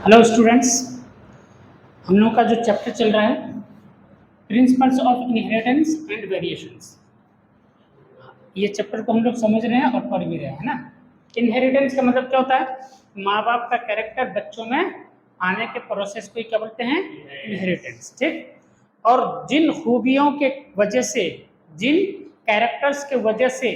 Hello students, हम लोग का जो चैप्टर चल रहा है principles of inheritance and variations, ये चैप्टर को हम लोग समझ रहे हैं और पढ़ भी रहे हैं, है ना। इनहेरिटेंस का मतलब क्या होता है? माँ बाप का कैरेक्टर बच्चों में आने के प्रोसेस को ही क्या बोलते हैं? इनहेरिटेंस, ठीक। और जिन खूबियों के वजह से, जिन कैरेक्टर्स के वजह से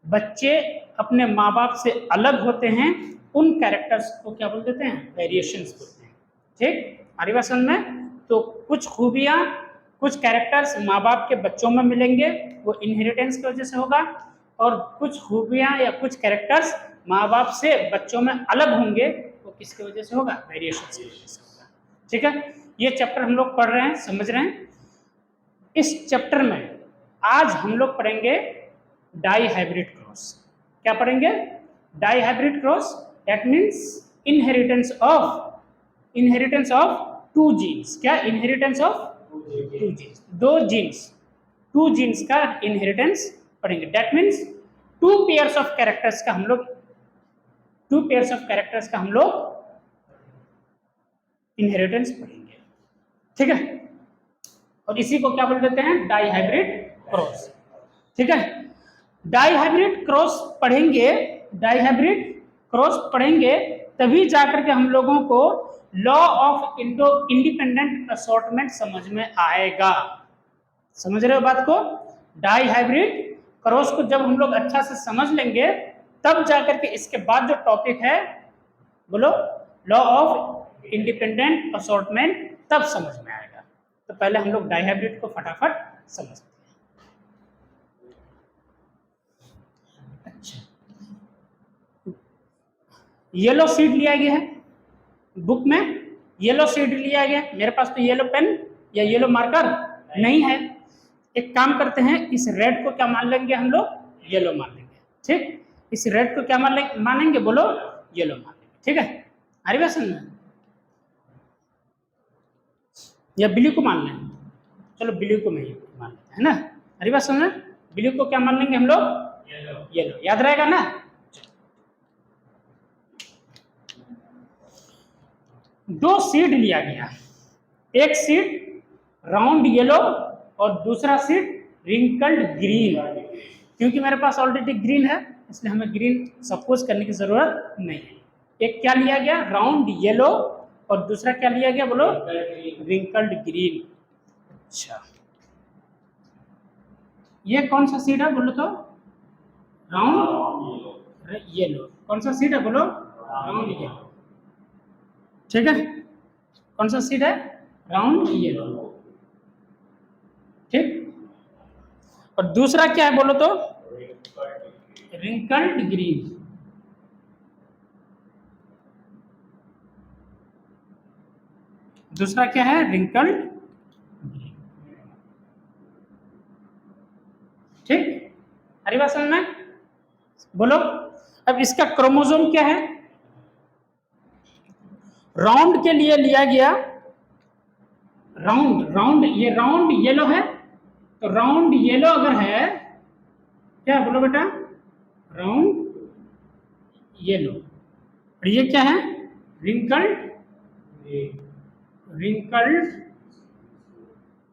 बच्चे अपने माँ बाप से अलग होते हैं, उन कैरेक्टर्स को क्या बोल देते हैं? वेरिएशंस बोलते हैं, ठीक। हमारी बात समझ में? तो कुछ खूबियाँ, कुछ कैरेक्टर्स माँ बाप के बच्चों में मिलेंगे, वो इनहेरिटेंस की वजह से होगा। और कुछ खूबियाँ या कुछ कैरेक्टर्स माँ बाप से बच्चों में अलग होंगे, वो किसकी वजह से होगा? वेरिएशंस की वजह से होगा, ठीक है। ये चैप्टर हम लोग पढ़ रहे हैं, समझ रहे हैं। इस चैप्टर में आज हम लोग पढ़ेंगे डाई हाइब्रिड क्रॉस। क्या पढ़ेंगे? Dihybrid cross, that means inheritance of two genes. क्या? इनहेरिटेंस ऑफ टू जीन्स, दो जीन्स, टू जीन्स का इनहेरिटेंस पढ़ेंगे। That means two pairs of characters का हम लोग इनहेरिटेंस पढ़ेंगे, ठीक है। और इसी को क्या बोल देते हैं? डाई हाइब्रिड क्रॉस, ठीक है। डाई हाइब्रिड क्रॉस पढ़ेंगे तभी जाकर के हम लोगों को लॉ ऑफ इंडिपेंडेंट असॉर्टमेंट समझ में आएगा। समझ रहे हो बात को? डाई हाइब्रिड क्रॉस को जब हम लोग अच्छा से समझ लेंगे, तब जाकर के इसके बाद जो टॉपिक है, बोलो, लॉ ऑफ इंडिपेंडेंट असॉर्टमेंट, तब समझ में आएगा। तो पहले हम लोग डाई हाइब्रिड को फटाफट समझते हैं। अच्छा, येलो सीड लिया गया है बुक में, येलो सीड लिया गया। मेरे पास तो येलो पेन या येलो मार्कर नहीं है। एक काम करते हैं, इस रेड को क्या मान लेंगे हम लोग? येलो मान लेंगे, ठीक। इस रेड को क्या मानेंगे? बोलो, येलो मान लेंगे, ठीक है। हमारी बात समझ में? या ब्लू को मान लें? चलो ब्लू को नहीं मान लेते हैं ना। हमारी बात समझ में? ब्लू को क्या मान लेंगे हम लोग? येलो। याद रहेगा ना? दो सीड लिया गया, एक सीड राउंड येलो और दूसरा सीड रिंकल्ड ग्रीन। क्योंकि मेरे पास ऑलरेडी ग्रीन है, इसलिए हमें ग्रीन सपोज करने की जरूरत नहीं है। एक क्या लिया गया? राउंड येलो, और दूसरा क्या लिया गया? बोलो, रिंकल्ड ग्रीन। अच्छा, ये कौन सा सीड है बोलो तो? Round yellow. कौन सा सीड है बोलो? राउंड येलो, ठीक है। कौन सा सीड है? राउंड येलो, ठीक। और दूसरा क्या है बोलो तो? Wrinkled green. दूसरा क्या है? रिंकल्ड ग्रीन, ठीक। हरी बात समझ में? बोलो, अब इसका क्रोमोसोम क्या है? राउंड के लिए लिया गया राउंड, ये राउंड येलो है, तो राउंड येलो अगर है, क्या बोलो बेटा? Round yellow. और ये क्या है? Wrinkled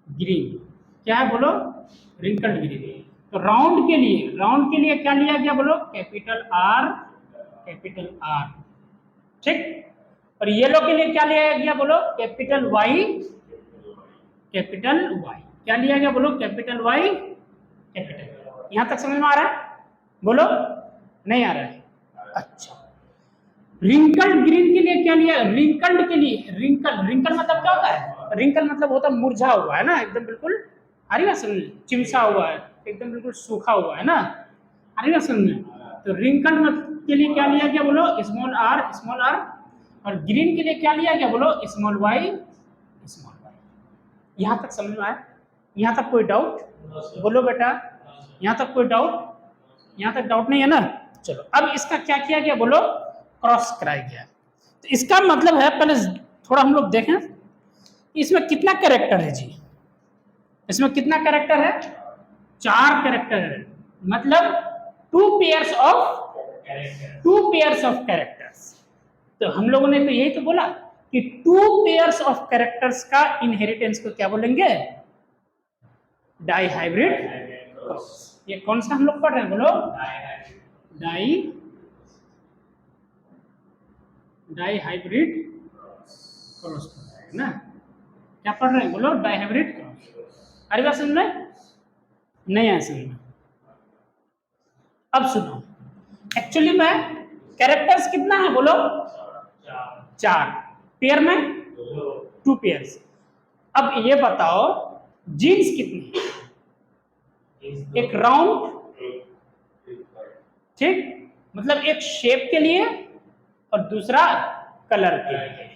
green. क्या है बोलो? Wrinkled green. तो राउंड के लिए क्या लिया गया बोलो? कैपिटल आर, ठीक। और येलो के लिए क्या लिया गया बोलो? Capital Y. क्या लिया गया बोलो? Capital Y, capital. यहां तक समझ में आ रहा है? बोलो, नहीं आ रहा है? अच्छा, रिंकल्ड ग्रीन के लिए क्या लिया? रिंकल मतलब क्या होता है? रिंकल मतलब होता है मुरझा हुआ, है ना, एकदम बिल्कुल। आ रही बात समझ में? चिमसा हुआ है, एकदम बिल्कुल सूखा हुआ है ना। आ रही बात समझ में? तो रिंकल के लिए क्या लिया गया बोलो? Small are. और ग्रीन के लिए क्या लिया गया बोलो? Small Y. यहां तक समझ में आया? यहां तक कोई डाउट? बोलो बेटा, यहां तक कोई डाउट? यहां तक डाउट नहीं है ना? चलो, अब इसका क्या किया गया बोलो? क्रॉस कराया गया। तो इसका मतलब है, पहले थोड़ा हम लोग देखें इसमें कितना कैरेक्टर है जी। इसमें कितना कैरेक्टर है? 4 कैरेक्टर है। मतलब टू पेयर्स ऑफ कैरेक्टर्स। तो हम लोगों ने तो यही तो बोला कि टू पेयर्स ऑफ कैरेक्टर्स का इनहेरिटेंस को क्या बोलेंगे? Dihybrid cross. ये कौन सा हम लोग पढ़ रहे हैं बोलो? डाइहाइब्रिड क्रॉस पढ़ रहे हैं ना? क्या पढ़ रहे हैं बोलो? Dihybrid cross. अरे बात समझ में नहीं आया समझ में? अब सुनो, एक्चुअली में कैरेक्टर्स कितना है बोलो? 4। पेयर में 2 पेयर्स। अब ये बताओ जीन्स कितनी है? एक राउंड, ठीक, मतलब एक शेप के लिए और दूसरा कलर के लिए।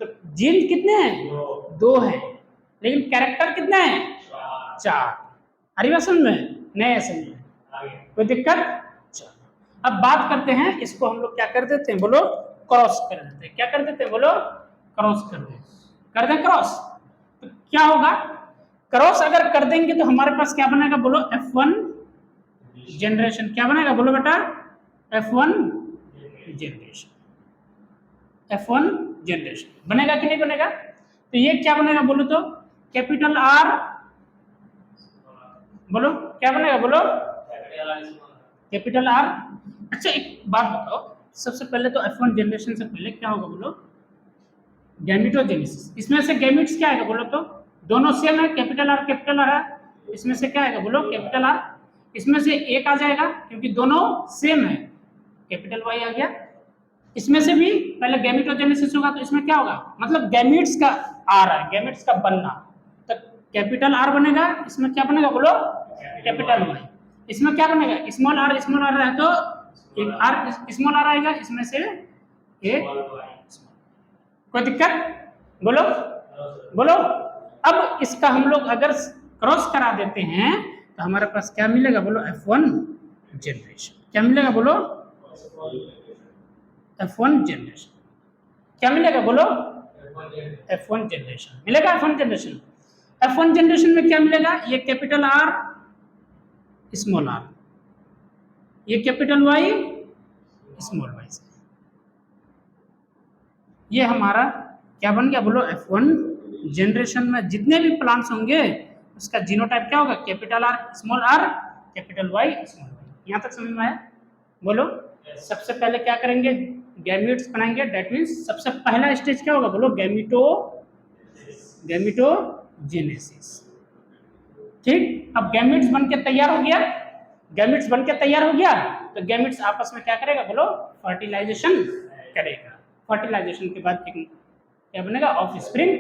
तो जीन्स कितने हैं? 2 हैं, लेकिन कैरेक्टर कितने हैं? 4। अरे बात समझ में नहीं है? समझ में? कोई दिक्कत? चलो अब बात करते हैं, इसको हम लोग क्या कर देते हैं बोलो? क्रॉस कर देते हैं। क्या कर देते हैं बोलो? क्रॉस कर दें क्रॉस। तो क्या होगा? क्रॉस अगर कर देंगे तो हमारे पास क्या बनेगा बोलो? F1 generation. क्या बनेगा बोलो बेटा? F1 generation. F1 जनरेशन बनेगा कि नहीं बनेगा? तो ये क्या बनेगा बोलो तो? कैपिटल आर, बोलो क्या बनेगा बोलो? Capital are. अच्छा एक बात बताओ, सबसे पहले तो F1 जनरेशन से पहले क्या होगा बोलो? गैमेटोजेनेसिस। इसमें से गैमेट्स क्या आएगा बोलो तो? दोनों सेम है, कैपिटल आर है। इसमें से क्या आएगा बोलो? Capital R. इसमें से एक आ जाएगा क्योंकि दोनों सेम है, कैपिटल वाई आ गया। इसमें से भी पहले गैमेटोजेनेसिस होगा तो इसमें क्या होगा? मतलब गैमेट्स का आर है, गैमेट्स का बनना, तो कैपिटल आर बनेगा। इसमें क्या बनेगा बोलो? Capital Y. इसमें क्या बनेगा? स्मॉल आर है तो एक आर स्मॉल आर आएगा, इसमें से एक। कोई दिक्कत? बोलो बोलो। अब इसका हम लोग अगर क्रॉस करा देते हैं तो हमारे पास क्या मिलेगा बोलो? F1 generation. क्या मिलेगा बोलो? F1 generation. क्या मिलेगा बोलो? F1 जनरेशन मिलेगा। F1 generation. F1 जनरेशन में क्या मिलेगा? ये कैपिटल आर स्मॉल आर, ये कैपिटल वाई स्मॉल वाई से। ये हमारा क्या बन गया बोलो? F1 जनरेशन में जितने भी प्लांट्स होंगे उसका जीनोटाइप क्या होगा? Capital R small R, capital Y small Y. यहाँ तक समझ में आया? बोलो। सबसे पहले क्या करेंगे? गैमेट्स बनाएंगे। दैट मीन्स सबसे पहला स्टेज क्या होगा बोलो? गैमेटोजेनेसिस। ठीक, अब गैमेट्स बन के तैयार हो गया। गैमेट्स बन के तैयार हो गया तो गैमेट्स आपस में क्या करेगा बोलो? फर्टिलाइजेशन करेगा। फर्टिलाइजेशन के बाद एक क्या बनेगा? ऑफ स्प्रिंग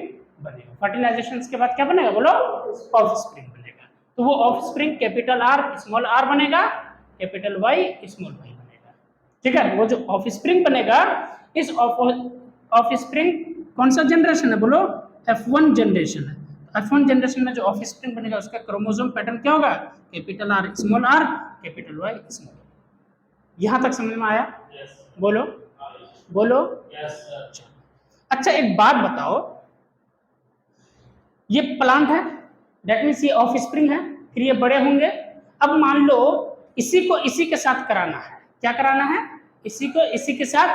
बनेगा। फर्टिलाइजेशन के बाद क्या बनेगा बोलो? ऑफ स्प्रिंग बनेगा। तो वो offspring capital R small R बनेगा, कैपिटल वाई स्मॉल वाई बनेगा। ठीक है, वो जो ऑफ स्प्रिंग बनेगा, इस ऑफ स्प्रिंग कौन सा जनरेशन है बोलो? F1 जनरेशन है। F1 जनरेशन में जो ऑफ स्प्रिंग बनेगा उसका क्रोमोसोम पैटर्न क्या होगा? Capital R small R, capital Y small Y. यहां तक समझ में आया? बोलो बोलो। अच्छा एक बात बताओ, ये प्लांट है, दैट मीन्स ये ऑफ स्प्रिंग है, फिर ये बड़े होंगे। अब मान लो इसी को इसी के साथ कराना है। क्या कराना है? इसी को इसी के साथ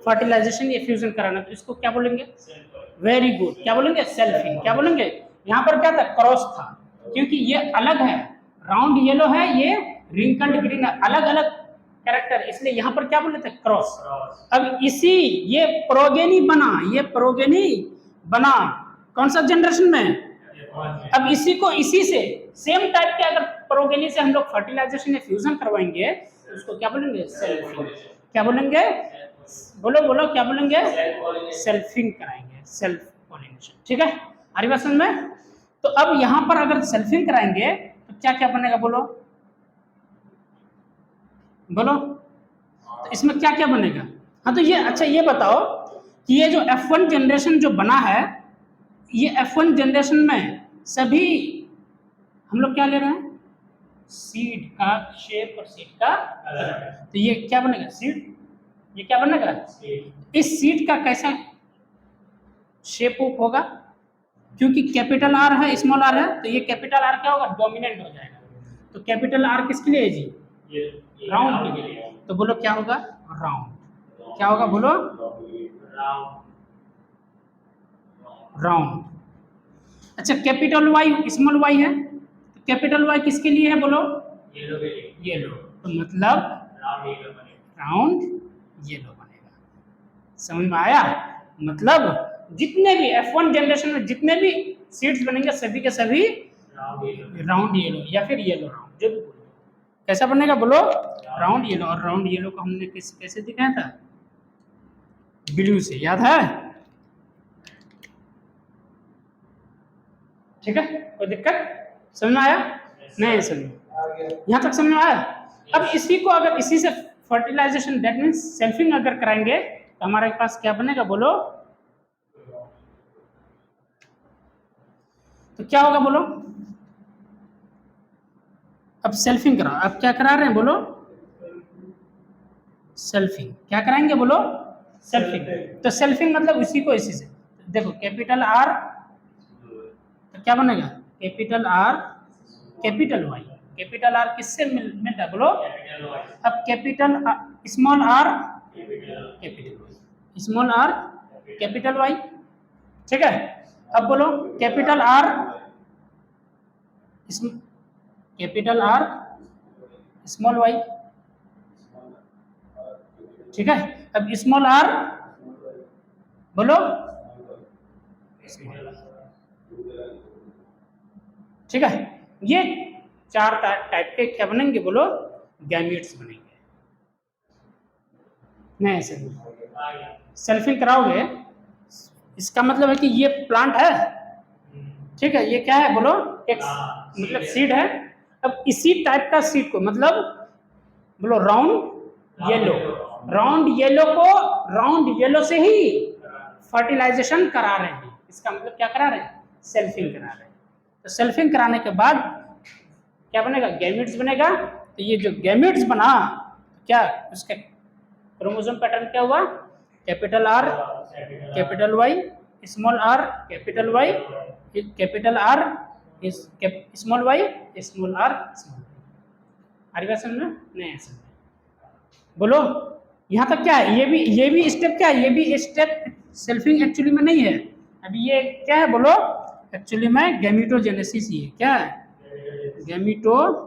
फर्टिलाइजेशन या फ्यूजन कराना, तो इसको क्या बोलेंगे? वेरी गुड, क्या बोलेंगे? सेल्फिंग। क्या बोलेंगे? यहाँ पर क्या था? क्रॉस था, क्योंकि ये अलग है, राउंड येलो है, ये रिंकल्ड ग्रीन है, अलग अलग कैरेक्टर, इसलिए यहाँ पर क्या बोले थे? क्रॉस। अब इसी ये प्रोगेनी बना कौन सा जनरेशन में? अब इसी को इसी से सेम टाइप के अगर प्रोगेनी से हम लोग फर्टिलाइजेशन या फ्यूजन करवाएंगे तो उसको क्या बोलेंगे? सेल्फिंग। क्या बोलेंगे? बोलो बोलो, क्या बोलेंगे? सेल्फिंग कराएंगे, सेल्फ पॉलिनेशन। ठीक है, हमारी बात समझ में? तो अब यहाँ पर अगर सेल्फिंग कराएंगे तो क्या क्या बनेगा बोलो? बोलो, तो इसमें क्या क्या बनेगा? हाँ तो ये, अच्छा ये बताओ कि ये जो F1 जनरेशन जो बना है, ये F1 जनरेशन में सभी हम लोग क्या ले रहे हैं? सीड का शेप और सीड का कलर। तो ये क्या बनेगा? सीड। ये क्या बनेगा? इस सीड का कैसा शेप होगा? क्योंकि कैपिटल आर है स्मॉल आर है, तो ये कैपिटल आर क्या होगा? डोमिनेंट हो जाएगा। तो कैपिटल आर किसके लिए है जी? राउंड के लिए। तो बोलो क्या होगा? राउंड। क्या होगा बोलो? राउंड। अच्छा, कैपिटल वाई स्मॉल वाई है, तो कैपिटल वाई किसके लिए है बोलो? येलो के लिए। येलो, तो मतलब राउंड येलो बनेगा। राउंड येलो बनेगा। समझ में आया? मतलब जितने भी F1 जनरेशन में जितने भी सीड्स बनेंगे सभी के सभी राउंड येलो या फिर येलो राउंड, जो भी बोलो। कैसा बनेगा बोलो? Round yellow. और राउंड येलो को हमने कैसे दिखाया था? ब्लू से, याद है? ठीक है, कोई दिक्कत? समझ में आया? नहीं समझ, यहाँ तक समझ में आया? अब इसी को अगर इसी से फर्टिलाइजेशन दैट मीन्स सेल्फिंग अगर कराएंगे तो हमारे पास क्या बनेगा बोलो? तो क्या होगा बोलो? अब सेल्फिंग करा, अब क्या करा रहे हैं बोलो? सेल्फिंग। क्या कराएंगे बोलो? सेल्फिंग। तो सेल्फिंग मतलब उसी को इसी से देखो, कैपिटल आर तो क्या बनेगा? Capital R capital Y. Capital R किससे मिलता है बोलो? अब capital small R capital Y, small R capital Y. ठीक है, अब बोलो capital R capital R small Y. ठीक है, अब स्मॉल आर बोलो। ठीक है, ये चार टाइप के क्या बनेंगे बोलो? गैमीट्स बनेंगे। नहीं ऐसे सेल्फिंग कराओगे, इसका मतलब है कि ये प्लांट है। ठीक है, ये क्या है बोलो? एक मतलब सीड है। अब इसी टाइप का सीड को मतलब बोलो राउंड येलो। राउंड येलो को राउंड येलो से ही फर्टिलाइजेशन करा रहे हैं। इसका मतलब क्या करा रहे हैं? सेल्फिंग करा रहे हैं। तो सेल्फिंग कराने के बाद क्या बनेगा? गैमिट्स बनेगा। तो ये जो गैमिट्स बना, क्या उसका क्रोमोसोम पैटर्न क्या हुआ? Capital R capital Y, small R capital Y, capital R small Y, small R small Y. आ रही बात समझ में? नहीं समझ बोलो? यहाँ तक क्या है? ये भी स्टेप क्या है? ये भी स्टेप सेल्फिंग एक्चुअली में नहीं है। अभी ये क्या है बोलो? एक्चुअली में गैमिटोजेनेसिस ही है। क्या है? गैमिटोजेनेसिस।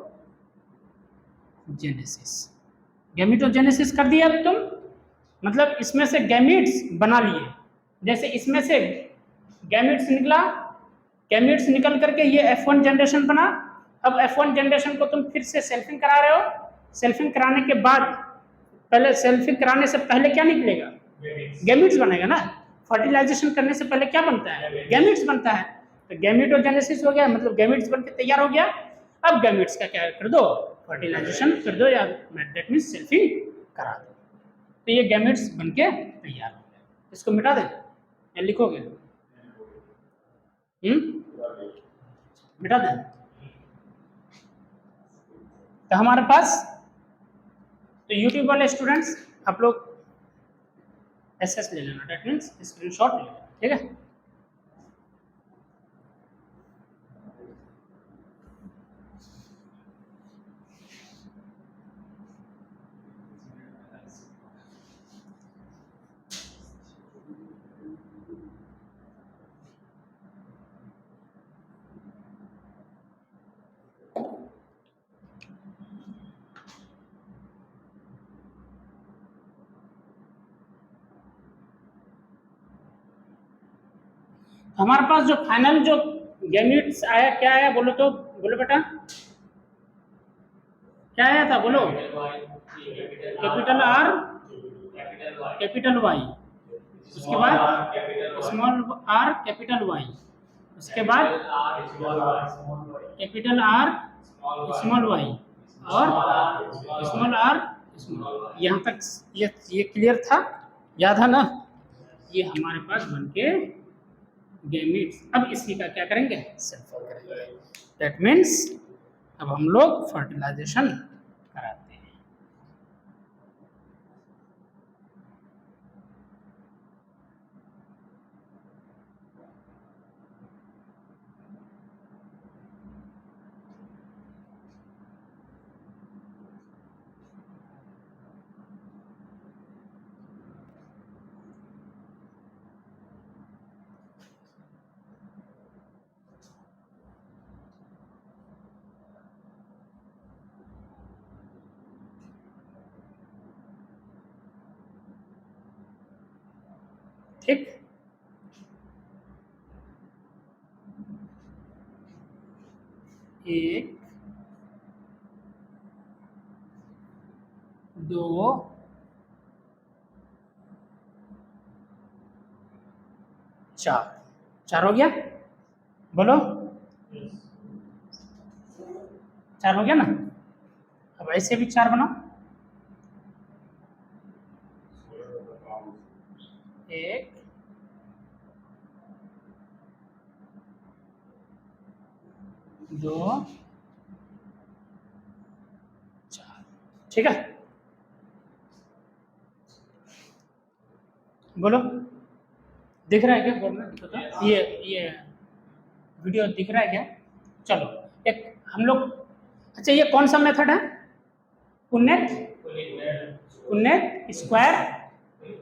गैमिटोजेनेसिस कर दिया अब तुम, मतलब इसमें से गैमिट्स बना लिए। जैसे इसमें से गैमिट्स निकला, गैमिट्स निकल करके ये F1 जनरेशन बना। अब F1 जनरेशन को तुम फिर से सेल्फिंग करा रहे हो। सेल्फिंग कराने के बाद पहले सेल्फिंग कराने से पहले क्या निकलेगा? गैमिट्स बनेगा ना। फर्टिलाइजेशन करने से पहले क्या बनता है? गैमिट्स बनता है। तो गैमिटोजेनेसिस हो गया, मतलब गैमिट्स बनके तैयार हो गया। अब गैमिट्स का क्या कर दो? फर्टिलाइजेशन कर दो, या दैट मीन्स सेल्फिंग करा दो। तो ये गैमेट्स बनके तैयार हो गए। इसको मिटा दे या लिखोगे? मिटा दे। तो हमारे पास तो यूट्यूब वाले स्टूडेंट्स आप लोग एसएस ले लेना, दैट मीन्स स्क्रीनशॉट ले लेना। ठीक है, हमारे पास जो फाइनल जो गैमेट्स आया, क्या आया बोलो? तो बोलो बेटा, क्या आया था बोलो? कैपिटल आर कैपिटल वाई, उसके बाद स्मॉल आर कैपिटल वाई, उसके बाद कैपिटल आर स्मॉल वाई और स्मॉल आर स्मॉल। यहाँ तक ये क्लियर था? याद है ना? ये हमारे पास बनके गैमीट्स। अब इसी का क्या करेंगे? सल्फर करेंगे। दैट मीन्स अब हम लोग फर्टिलाइजेशन कराते हैं। ठीक, एक, दो, चार, चार हो गया, बोलो, चार हो गया ना। अब ऐसे भी चार बनाओ, एक, दो, चार, ठीक है, बोलो, दिख रहा है क्या बोर्ड में? तो ये वीडियो दिख रहा है क्या? चलो, एक हम लोग, अच्छा ये कौन सा मेथड है? पुन्नेट, पुन्नेट स्क्वायर,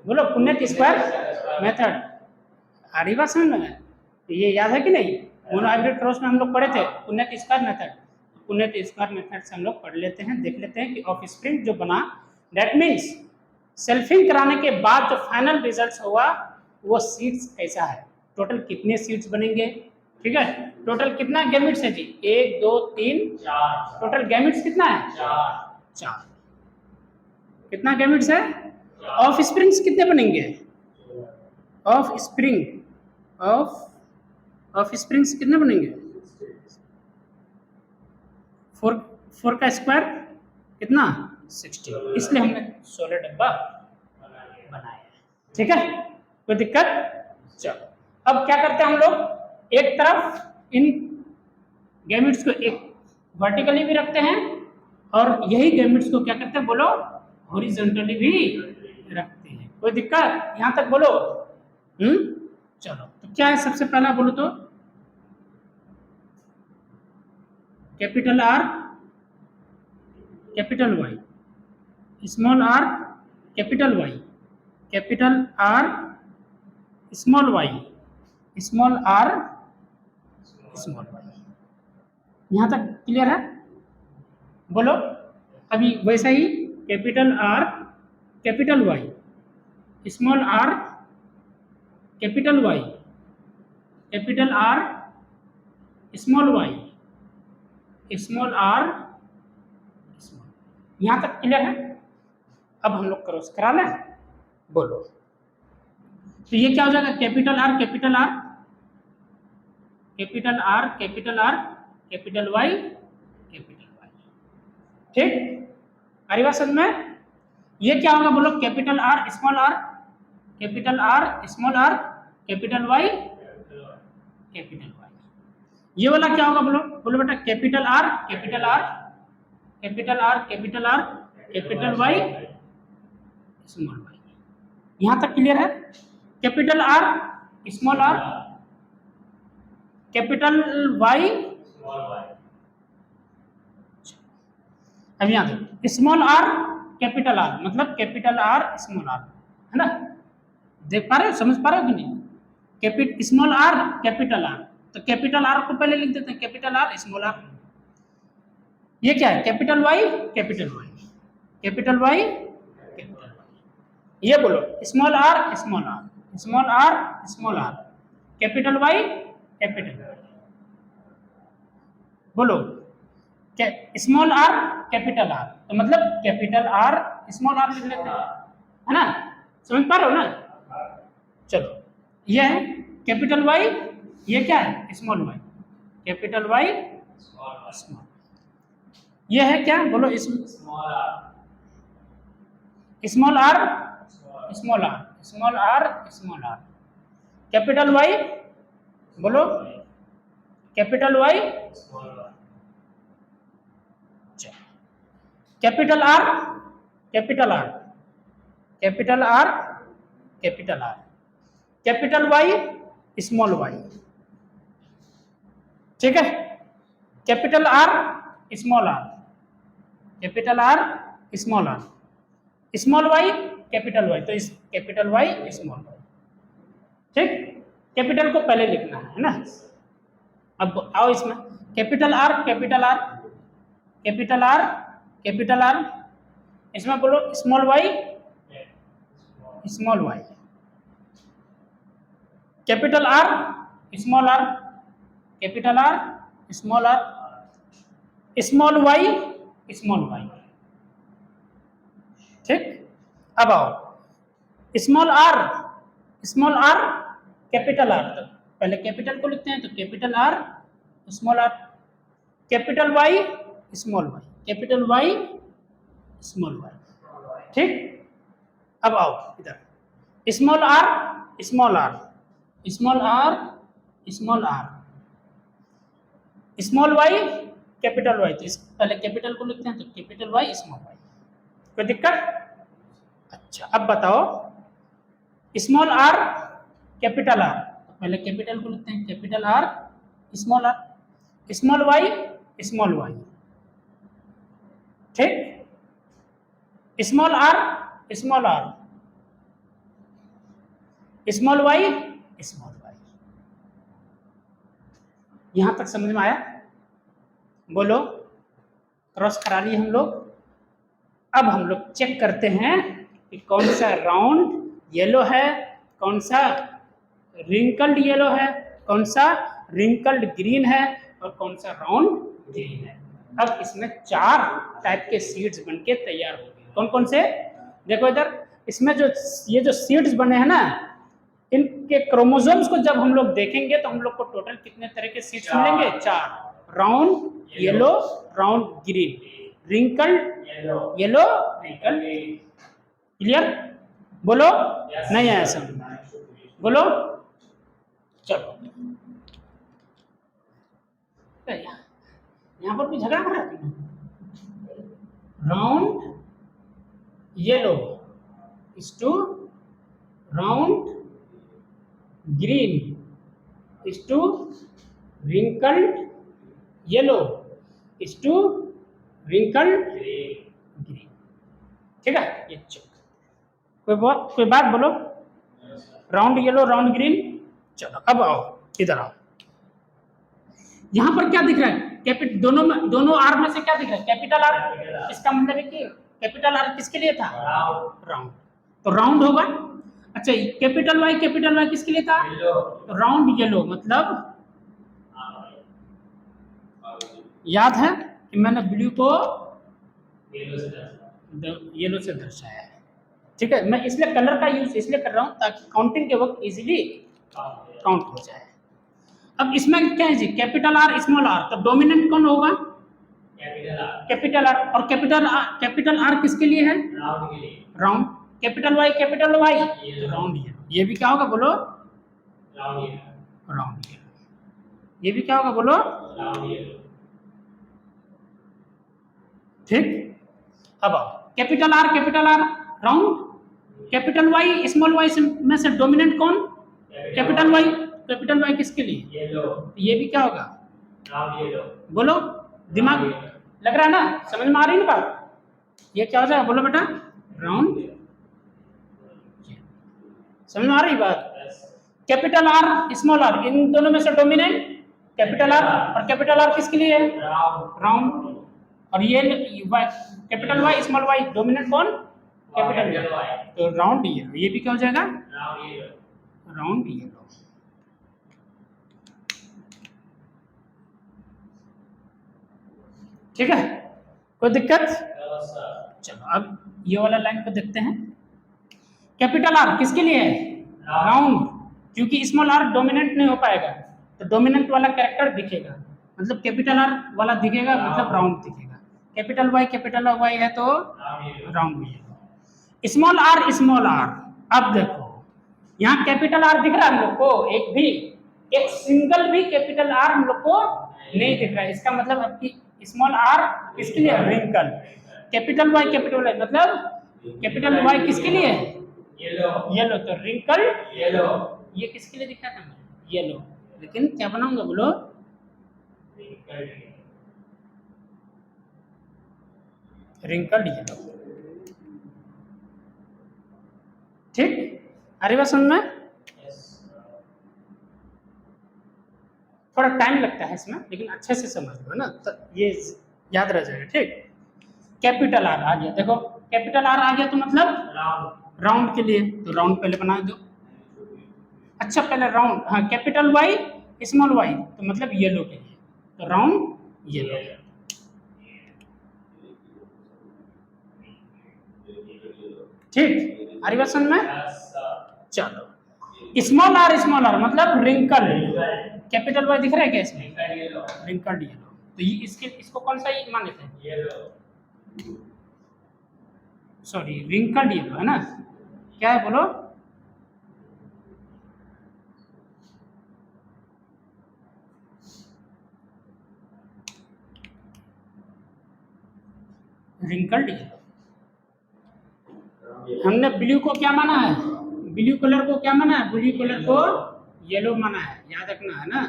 बोलो पुन्नेट स्क्वायर मेथड, आ रही बात समझ में? तो ये याद है कि नहीं? मोनो हाइब्रिड क्रॉस में हम लोग पढ़े थे पुन्नेट स्क्वायर मेथड। पुन्नेट स्क्वायर मेथड से हम लोग पढ़ लेते हैं, देख लेते हैं कि ऑफ स्प्रिंग जो बना, दैट मीन्स सेल्फिंग कराने के बाद जो फाइनल रिजल्ट हुआ वो सीट्स कैसा है, टोटल कितने सीट्स बनेंगे, ठीक है, टोटल कितना गैमेट्स है जी, एक, दो, तीन, चार, टोटल गैमेट्स कितना है? चार, चार, कितना गैमेट्स है? ऑफ स्प्रिंग्स कितने बनेंगे? ऑफ स्प्रिंग, ऑफ स्प्रिंग्स कितने बनेंगे? फोर, फोर का स्क्वायर कितना? 16, इसलिए हमने 16 डब्बा बनाया है, ठीक है, कोई दिक्कत? चलो, अब क्या करते हैं हम लोग, एक तरफ इन गैमेट्स को एक वर्टिकली भी रखते हैं और यही गैमेट्स को क्या करते हैं, बोलो, हॉरिजॉन्टली भी रखते हैं, कोई दिक्कत यहाँ तक, बोलो? चलो, तो क्या है सबसे पहला, बोलो तो, capital R, capital Y, small R, capital Y, capital R, small Y, small R, small Y, यहाँ तक क्लियर है? बोलो, अभी वैसा ही capital R, capital Y, small R, capital Y, capital R, small Y, small R, small, यहाँ तक clear है? अब हम लोग क्रॉस करा लें, बोलो, तो ये क्या हो जाएगा, capital R, capital R, capital R, capital R, capital Y, capital Y, ठीक, आ रही बात समझ में? ये क्या होगा, बोलो, capital R, small R, capital R, small R, capital Y, capital Y, ये वाला क्या होगा, बोलो, बोलो बेटा, capital R, capital R, capital R, capital R, capital Y, small Y, यहां तक क्लियर है? Capital R, small R, capital Y, अब यहां देखो, स्मॉल आर, कैपिटल आर, मतलब कैपिटल आर, स्मॉल आर, है ना, देख पा रहे हो, समझ पा रहे हो कि नहीं? स्मॉल आर, कैपिटल आर, तो कैपिटल आर को पहले लिख देते हैं, कैपिटल आर, स्मॉल आर, ये क्या है, capital Y, capital Y, capital Y, capital Y, ये बोलो, small R, small R, small R, small R, capital Y, capital Y, बोलो, स्मॉल आर, कैपिटल आर, तो मतलब कैपिटल आर, स्मॉल आर लिख लेते हैं, है ना, समझ पा रहे हो ना? चलो, ये है कैपिटल वाई, ये क्या है, small Y, capital Y, small, ये है क्या, बोलो, small R, small R, small R, small R, small R, capital Y, बोलो, capital Y, capital R, capital R, capital R, capital R, capital Y, small Y, ठीक है, capital R, small R, capital R, small R, small Y, capital Y, तो इस capital Y, small Y, ठीक, capital को पहले लिखना है ना। अब आओ इसमें, capital R, capital R, capital R, capital R, इसमें बोलो small Y, small Y, capital R small R, capital R small R, small Y small Y. ठीक, अब आओ स्मॉल आर कैपिटल आर, तो पहले कैपिटल को लिखते हैं, तो capital R small R, capital Y small Y, capital Y small Y. ठीक, अब आओ इधर small R small R small R small R, small Y capital Y, तो पहले कैपिटल को लिखते हैं, तो कैपिटल वाई स्मॉल वाई। कोई दिक्कत? अच्छा, अब बताओ स्मॉल आर कैपिटल आर, तो पहले कैपिटल को लिखते हैं, capital R small R, small Y small Y. ठीक, small R small R, small Y small Y. यहां तक समझ में आया? बोलो, क्रॉस करा लिए हम लोग। अब हम लोग चेक करते हैं कि कौन सा राउंड येलो है, कौन सा रिंकल्ड येलो है, कौन सा रिंकल्ड ग्रीन है और कौन सा राउंड ग्रीन है। अब इसमें 4 टाइप के सीड्स बनके तैयार हो गए। कौन कौन से? देखो इधर, इसमें जो ये जो सीड्स बने हैं ना, इनके क्रोमोसोम्स को जब हम लोग देखेंगे तो हम लोग को टोटल कितने तरह के सीड्स मिलेंगे? 4, round yellow, round green, wrinkled yellow, wrinkled green. Clear? बोलो, नहीं आया समझ? बोलो, चलो। यहाँ पर भी झगड़ा कर रहा है। Round yellow is to round green is to wrinkled yellow is to wrinkled green. ठीक है, ये चेक। कोई बात बोलो? Round yellow, round green. चलो, अब आओ इधर आओ। यहां पर क्या दिख रहा है? दोनों आर में से क्या दिख रहा है? Capital are. इसका मतलब है कि कैपिटल आर किसके लिए था? राउंड, तो राउंड होगा। अच्छा, कैपिटल वाई किसके लिए था? तो राउंड येलो, मतलब याद है कि मैंने ब्लू को येलो से दर्शाया है। ठीक है, मैं इसलिए कलर का यूज इसलिए कर रहा हूं ताकि काउंटिंग के वक्त इजीली काउंट हो जाए। अब इसमें क्या है जी? कैपिटल आर स्मॉल आर, तो डोमिनेंट कौन होगा? Capital R. और कैपिटल आर किसके लिए है? Round. Capital Y round yellow. ये भी क्या होगा? बोलो, राउंड येलो। ये भी क्या होगा? बोलो, ठीक। अब आओ, capital R round, capital Y small Y में से डोमिनेंट कौन? Capital Y. कैपिटल वाई किसके लिए? येलो। ये भी क्या होगा? Round yellow. बोलो, दिमाग लग रहा है ना? समझ में आ रही है ना बात? ये क्या हो जाएगा? बोलो बेटा, राउंड। समझ में आ रही बात? कैपिटल आर स्मॉल आर, इन दोनों में से डोमिनेंट कैपिटल आर, और कैपिटल आर किसके लिए है? राउंड। और ये capital Y small Y dominant कौन? Capital Y. तो राउंड येलो। ये भी क्या हो जाएगा? Round yellow. ठीक है, कोई दिक्कत? चलो, अब ये वाला लाइन को देखते हैं। कैपिटल आर किसके लिए है? राउंड, क्योंकि स्मॉल आर डोमिनेंट नहीं हो पाएगा, तो डोमिनेंट वाला कैरेक्टर दिखेगा, मतलब कैपिटल आर वाला दिखेगा, मतलब राउंड दिखेगा। कैपिटल वाई है तो राउंड येलो। स्मॉल आर, अब देखो यहाँ कैपिटल आर दिख रहा है हम लोग को? एक सिंगल भी कैपिटल आर हम लोग को नहीं दिख रहा है। इसका मतलब आपकी स्मॉल आर किसके लिए? रिंकल। कैपिटल वाई मतलब कैपिटल वाई किसके लिए? येलो। तो रिंकल येलो, ये किसके लिए दिखा था? येलो। लेकिन क्या बनाऊंगा? बोलो, रिंकल्ड येलो। ठीक, अरे बात समझ में? थोड़ा टाइम लगता है इसमें, लेकिन अच्छे से समझ लो ना, तो ये याद रह जाएगा। ठीक, कैपिटल आर आ गया। देखो, कैपिटल आर आ गया तो मतलब राउंड के लिए, तो राउंड पहले बना दो। अच्छा पहले राउंड, हाँ कैपिटल वाई स्मॉल वाई तो मतलब येलो के लिए, तो राउंड येलो। ठीक, आ रही बात समझ में? चलो स्मॉल आर मतलब रिंकल, कैपिटल वाई दिख रहा है क्या इसमें? रिंकल्ड येलो, तो ये इसको कौन सा मान लेते हैं? सॉरी रिंकल्ड येलो है ना, क्या है बोलो? Wrinkled yellow. हमने ब्लू को क्या माना है? ब्लू कलर को क्या माना है? ब्लू कलर को येलो माना है, याद रखना है ना।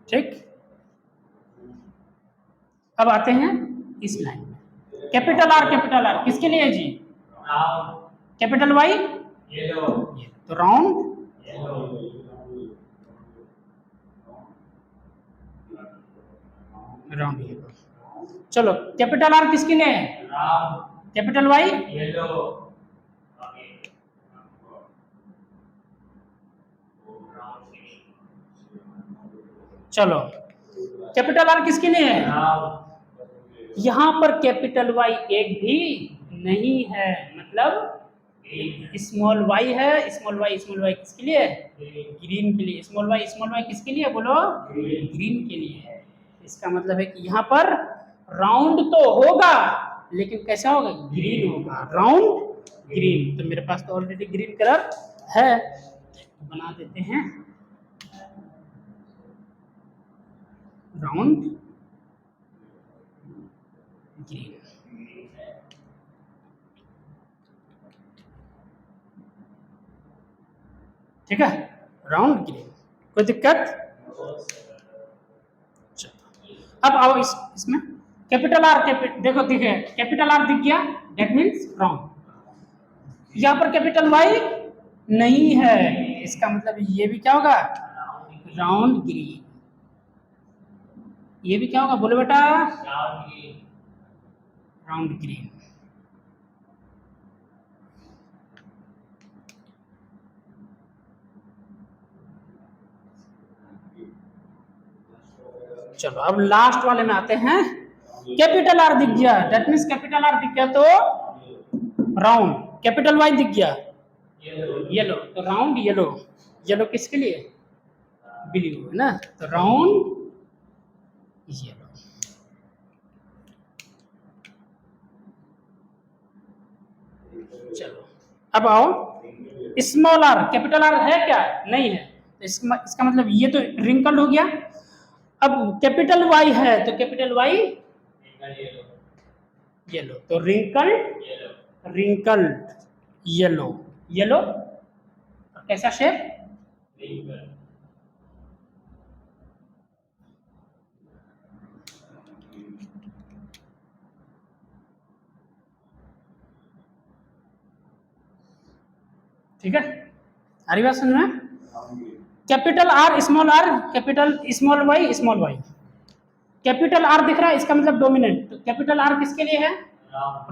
ठीक, अब आते हैं इस लाइन में। कैपिटल आर किसके लिए है जी? कैपिटल वाई येलो, तो राउंड राउंड येलो। चलो कैपिटल आर किसके लिए है? Capital Y yellow. चलो कैपिटल आर किसके लिए है? यहां पर कैपिटल वाई एक भी नहीं है, मतलब स्मॉल वाई है। स्मॉल वाई किसके लिए है? ग्रीन के लिए। स्मॉल वाई किसके लिए बोलो? ग्रीन के लिए है। इसका मतलब है कि यहाँ पर राउंड तो होगा लेकिन कैसा होगा? ग्रीन होगा, राउंड ग्रीन। तो मेरे पास तो ऑलरेडी ग्रीन कलर है, बना देते हैं राउंड ग्रीन। ठीक है, राउंड ग्रीन, कोई दिक्कत? अब आओ इसमें कैपिटल आर, देखो दिखे कैपिटल आर दिख गया, दैट मीन्स राउंड। यहाँ पर कैपिटल वाई नहीं है, इसका मतलब ये भी क्या होगा? Round green. ये भी क्या होगा बोलो बेटा? Round green. चलो अब लास्ट वाले में आते हैं। कैपिटल आर दिख गया, दैट मीन्स कैपिटल आर दिख गया तो राउंड। कैपिटल वाई दिख गया येलो, तो राउंड येलो। येलो किसके लिए? ब्लू है ना, तो राउंड येलो। चलो अब आओ स्मॉल आर। कैपिटल आर है क्या? नहीं है, तो इसका मतलब ये तो रिंकल हो गया। अब कैपिटल वाई है तो कैपिटल वाई येलो, तो रिंकल्ड येलो। येलो कैसा शेप? ठीक है, आ रही बात समझ में? Capital R small R, capital small Y. Capital R दिख रहा है, इसका मतलब डोमिनेंट। तो कैपिटल आर किसके लिए है?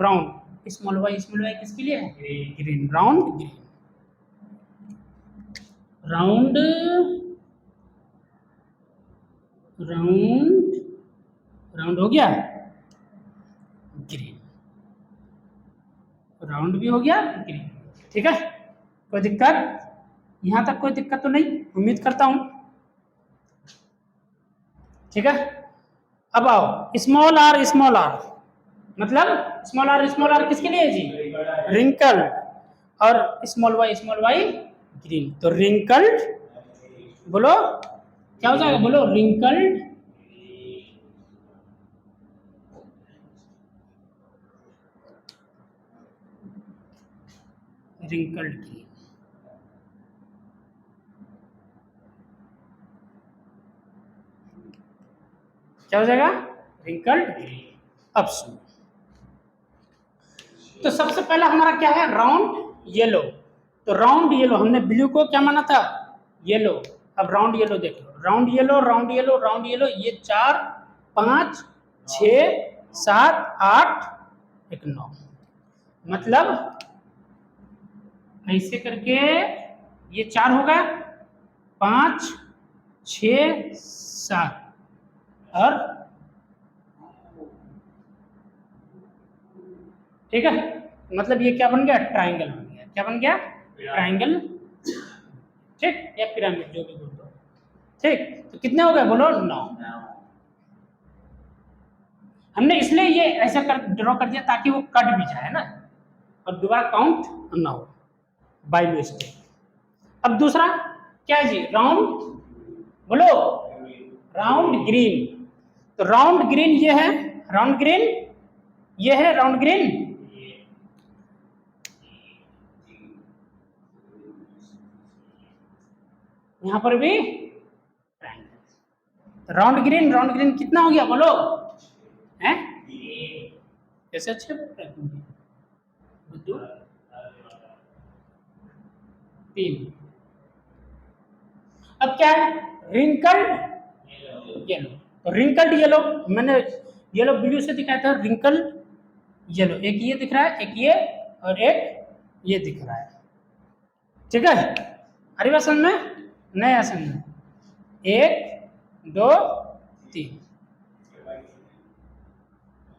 राउंड। स्मॉल वाई किसके लिए है? Green, round green. Round round round हो गया ग्रीन, राउंड भी हो गया ग्रीन। ठीक है, कोई दिक्कत? यहां तक कोई दिक्कत तो नहीं, उम्मीद करता हूं। ठीक है, अब आओ स्मॉल आर मतलब स्मॉल आर किसके लिए है जी? रिंकल। और स्मॉल वाई ग्रीन, तो रिंकल्ड। बोलो क्या हो जाएगा? बोलो रिंकल्ड ग्रीन। क्या हो जाएगा? Wrinkled green. अब सुनो, तो सबसे पहला हमारा क्या है? Round yellow. तो राउंड येलो, हमने ब्लू को क्या माना था? येलो। अब राउंड येलो देख लो, राउंड येलो, ये 4 5 6 7 8 1 9, मतलब ऐसे करके ये 4 हो गया, 5 6 7 और ठीक है, मतलब ये क्या बन गया, ट्राइंगल बन गया। क्या बन गया, ट्राइंगल, ठीक, या पिरामिड जो भी बोल दो। ठीक, तो कितने हो गए बोलो, 9। हमने इसलिए ये ऐसा कर ड्रॉ कर दिया ताकि वो कट भी जाए ना, और दोबारा काउंट ना हो बाय मिस्टेक। अब दूसरा क्या है जी, राउंड, बोलो राउंड ग्रीन। तो राउंड ग्रीन ये है, राउंड ग्रीन ये है, राउंड ग्रीन यहां पर भी राउंड ग्रीन, राउंड ग्रीन कितना हो गया बोलो, हैं कैसे अच्छे बुद्धू, 3। अब क्या है, रिंकल्ड येलो। तो रिंकल्ड येलो मैंने येलो ब्लू से दिखाया था, रिंकल्ड येलो एक ये दिख रहा है, एक ये और एक ये दिख रहा है, ठीक है। अरे बात समझ में, नया समझ में, 1 2 3।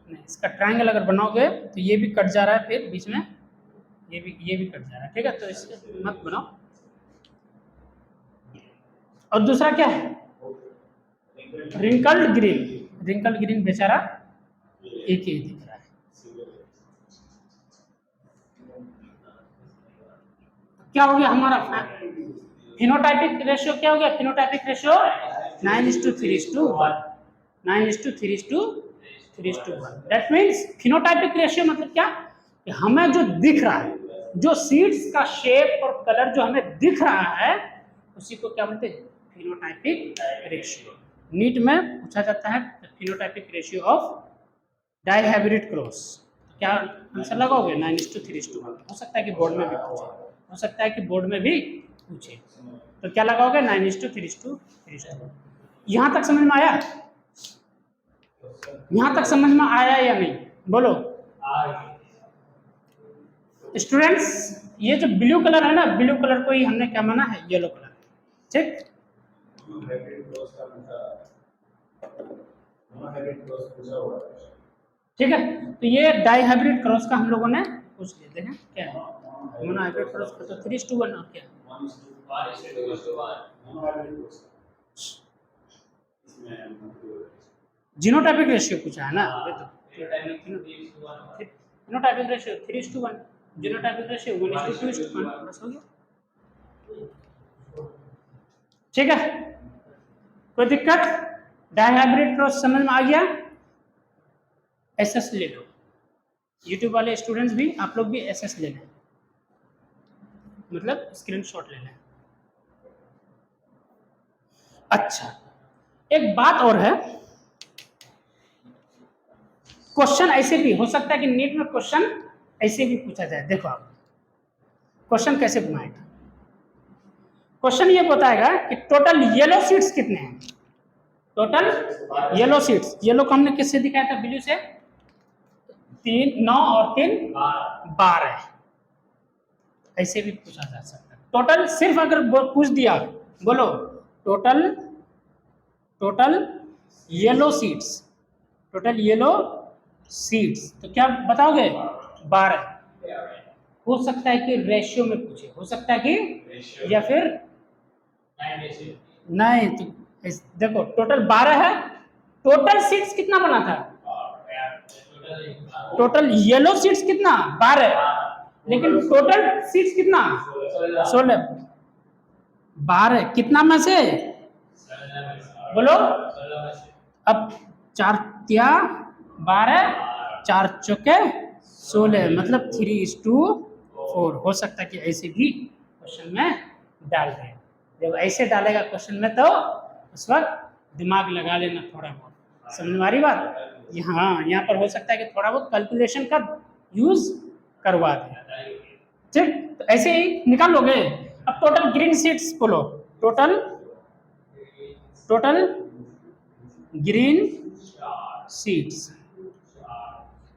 नहीं, इसका ट्रायंगल अगर बनाओगे तो ये भी कट जा रहा है, फिर बीच में ये भी कट जा रहा है, ठीक है, तो इससे मत बनाओ। और दूसरा क्या है, रिंकल्ड ग्रीन, रिंकल्ड ग्रीन बेचारा एक ही दिख रहा है। क्या हो गया हमारा फिनोटाइपिक रेशियो, क्या हो गया phenotypic ratio, 9:3:1, 9:3:3:1। That means phenotypic ratio मतलब क्या, कि हमें जो दिख रहा है, जो सीड्स का शेप और कलर जो हमें दिख रहा है, उसी को क्या बोलते हैं, फिनोटाइपिक रेशियो। नीट में पूछा जाता है phenotypic ratio of dihybrid cross. क्या आंसर लगाओगे, 9:3:1। हो सकता है कि बोर्ड में भी पूछे, हो सकता है कि बोर्ड में भी पूछे, तो क्या लगाओगे, 9:3:1। यहां तक समझ में आया, यहां तक समझ में आया या नहीं बोलो स्टूडेंट्स। ये जो ब्लू कलर है ना, ब्लू कलर को ही हमने क्या माना है, येलो कलर, ठीक। ठीक है, तो ये डाइहाइब्रिड क्रॉस का हम लोगों ने पूछ लेते हैं क्या है, मोनोहाइब्रिड क्रॉस का तो 3:1 और क्या जीनोटाइपिक रेशियो पूछा है ना, फिनोटाइपिक रेशियो 3:1, जीनोटाइपिक रेशियो 1:2:1, बस हो गया, ठीक है। कोई दिक्कत, डाइहाइब्रिड क्रॉस समझ में आ गया। एसएस ले लो, यूट्यूब वाले स्टूडेंट्स भी, आप लोग भी एसएस ले लें, मतलब स्क्रीनशॉट ले लें। अच्छा, एक बात और है, क्वेश्चन ऐसे भी हो सकता है कि नीट में क्वेश्चन ऐसे भी पूछा जाए। देखो आप क्वेश्चन कैसे बनाएगा, क्वेश्चन ये बताएगा कि टोटल येलो सीड्स कितने हैं, टोटल येलो सीड्स, येलो को हमने किससे दिखाया था, ब्लू से, 3 9 और 3 12, ऐसे भी पूछा जा सकता है। टोटल सिर्फ अगर पूछ दिया, बोलो total, total yellow seeds, total yellow seeds, तो क्या बताओगे, 12। हो सकता है कि रेशियो में पूछे, हो सकता है कि, या फिर नहीं, तो देखो टोटल 12 है, टोटल सीड्स कितना बना था, टोटल येलो सीड्स कितना, 12, लेकिन टोटल सीड्स कितना, 16। 12 कितना में से, बोलो, अब 4 या 12, 4 चौके 16, मतलब 3:4। हो सकता है कि ऐसे भी क्वेश्चन में डाल दें। जब ऐसे डालेगा क्वेश्चन में तो उस वक्त दिमाग लगा लेना थोड़ा बहुत, समझ में आ रही बात। यहाँ पर हो सकता है कि थोड़ा बहुत कैलकुलेशन का यूज करवा दें, ठीक। तो ऐसे ही निकाल लोगे। अब टोटल ग्रीन सीड्स बोलो, टोटल, टोटल ग्रीन सीड्स,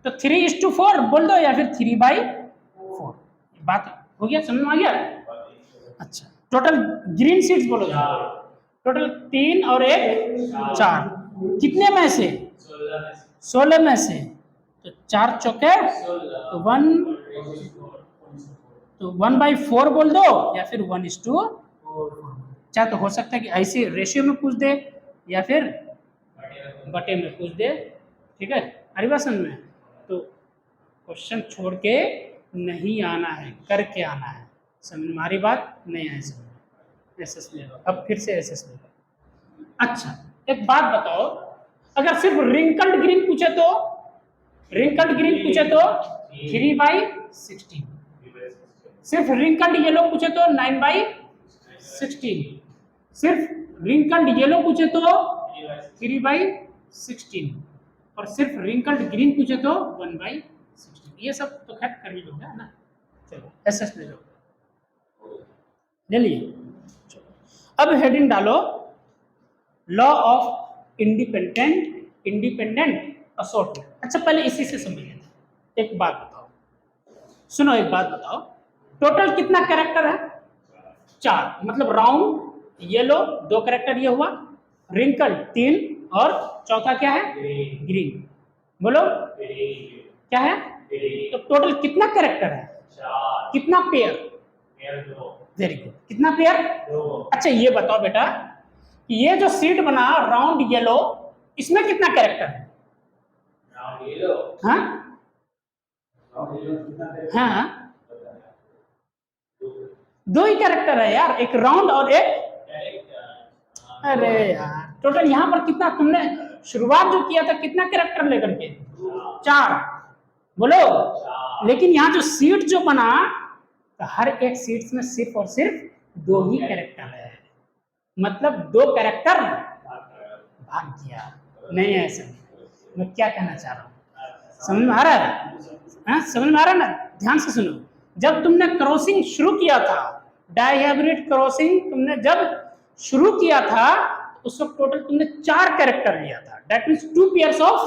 तो 3:4 बोल दो, या फिर 3/4, बात हो गया, समझ में आ गया? अच्छा, टोटल ग्रीन सीड्स बोलो, टोटल 3 और 1 4, कितने में से? 16 में से। तो 4 चौके तो 1, तो 1/4 बोल दो या फिर 1:4, चाहे तो हो सकता है कि ऐसे रेशियो में पूछ दे या फिर बटे में पूछ दे, ठीक है? अरे बात समझ में? तो क्वेश्चन छोड़ के नहीं आना है, करके आना है। समझ में आ रही बात? नहीं आए समझ में? एसएस ले लो, अब फिर से एसएस ले लो। अच्छा, एक बात बताओ, अगर सिर्फ रिंकल्ड ग्रीन पूछे तो, रिंकल्ड ग्रीन पूछे तो 3/16, सिर्फ रिंकल्ड येलो पूछे तो 9/16, सिर्फ रिंकल्ड येलो पूछे तो 3/16, और सिर्फ रिंकल्ड ग्रीन पूछे तो 1/16। ये सब तो खैर कर ही लोगे ना। चलो एसएस ले लो, ले लिए। अब हेडिंग डालो, लॉ ऑफ इंडिपेंडेंट असॉर्टमेंट। अच्छा, पहले इसी से समझ लेते हैं। एक बात बताओ, सुनो, एक बात बताओ, टोटल कितना कैरेक्टर है? 4, मतलब राउंड येलो 2 कैरेक्टर ये हुआ, रिंकल 3, और चौथा क्या है? ग्रीन। बोलो क्या है? तो टोटल कितना कैरेक्टर है? 4। कितना पेयर? वेरी गुड, कितना पेयर? 2। अच्छा ये बताओ बेटा, ये जो सीट बना राउंड येलो, इसमें कितना कैरेक्टर है? राउंड येलो, हाँ हाँ, 2 ही कैरेक्टर है यार, एक राउंड और एक, अरे यार टोटल यहाँ पर कितना, तुमने शुरुआत जो किया था कितना कैरेक्टर लेकर के? 4, बोलो। लेकिन यहाँ जो सीट जो बना, तो हर एक सीट्स में सिर्फ और सिर्फ 2 ही कैरेक्टर है, मतलब 2 कैरेक्टर भाग गया। नहीं है ऐसा, मैं क्या कहना चाह रहा हूँ, समझ में आ रहा है? हाँ समझ में आ रहा है ना? ध्यान से सुनो, जब तुमने क्रॉसिंग शुरू किया था, डायहाइब्रिड क्रॉसिंग तुमने जब शुरू किया था, उस वक्त टोटल तुमने 4 कैरेक्टर लिया था, that means 2 pairs of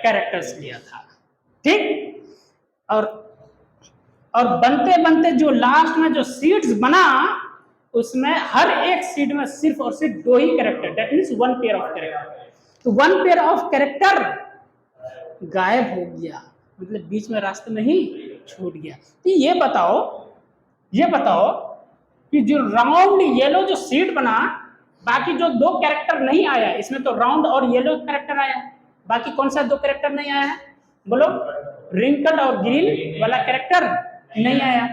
characters लिया था, ठीक? और बनते बनते जो लास्ट में जो सीड्स बना, उसमें हर एक सीड में सिर्फ और सिर्फ 2 ही character, that means 1 pair of character. तो 1 पेयर ऑफ कैरेक्टर गायब हो गया, मतलब बीच में रास्ते में ही छूट गया। तो ये बताओ कि जो राउंड येलो जो सीड बना, बाकी जो 2 कैरेक्टर नहीं आया, इसमें तो राउंड और येलो कैरेक्टर आया, बाकी कौन सा 2 कैरेक्टर नहीं आया है? बोलो। रिंकल्ड और ग्रीन वाला कैरेक्टर नहीं आया।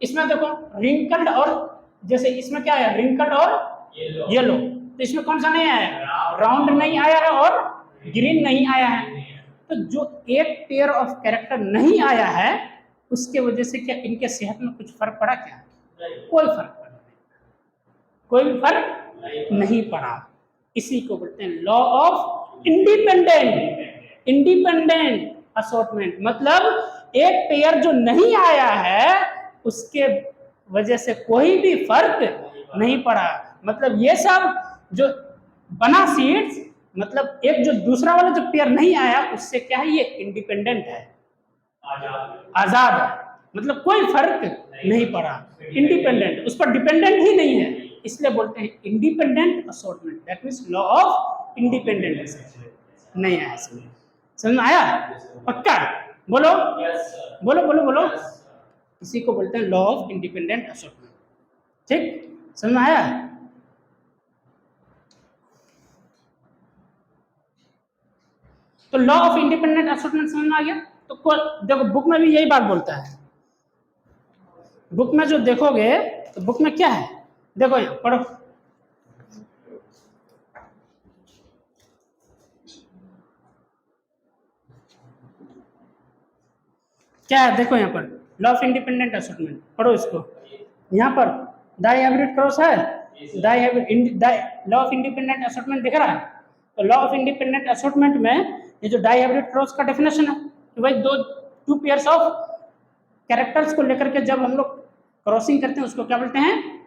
इसमें देखो रिंकल्ड और, जैसे इसमें क्या आया? रिंकल्ड और येलो, तो इसमें कौन सा नहीं आया? राउंड नहीं आया है और ग्रीन नहीं आया है। तो जो 1 पेयर ऑफ कैरेक्टर नहीं आया है, उसके वजह से क्या इनके सेहत में कुछ फर्क पड़ा क्या? कोई फर्क नहीं, कोई भी फर्क नहीं पड़ा। इसी को बोलते हैं लॉ ऑफ इंडिपेंडेंट असॉर्टमेंट, मतलब एक पेयर जो नहीं आया है उसके वजह से कोई भी फर्क नहीं पड़ा। मतलब ये सब जो बना सीड्स, मतलब एक जो दूसरा वाला जो पेयर नहीं आया, उससे क्या है? ये इंडिपेंडेंट है, आजाद है, मतलब कोई फर्क नहीं पड़ा, इंडिपेंडेंट, उस पर डिपेंडेंट ही नहीं है, इसलिए बोलते हैं independent assortment, that means law of independent assortment. नहीं आया समझ में आया? पक्का? बोलो बोलो बोलो बोलो। इसी को बोलते हैं लॉ ऑफ इंडिपेंडेंट असॉर्टमेंट, ठीक? समझ में आया? तो लॉ ऑफ इंडिपेंडेंट असॉर्टमेंट समझ में आ गया? तो देखो बुक में भी यही बात बोलता है, बुक में जो देखोगे तो बुक में क्या है, देखो यहाँ पढ़ो, क्या है? देखो यहाँ पर लॉ ऑफ इंडिपेंडेंट असॉर्टमेंट, पढ़ो इसको। यहाँ पर डायहाइब्रिड क्रॉस है, लॉ ऑफ इंडिपेंडेंट असॉर्टमेंट दिख रहा है। तो लॉ ऑफ इंडिपेंडेंट असॉर्टमेंट में ये जो डायहाइब्रिड क्रॉस का डेफिनेशन है कि भाई 2 पेयर्स ऑफ कैरेक्टर्स को लेकर के जब हम लोग क्रॉसिंग करते हैं उसको क्या बोलते हैं?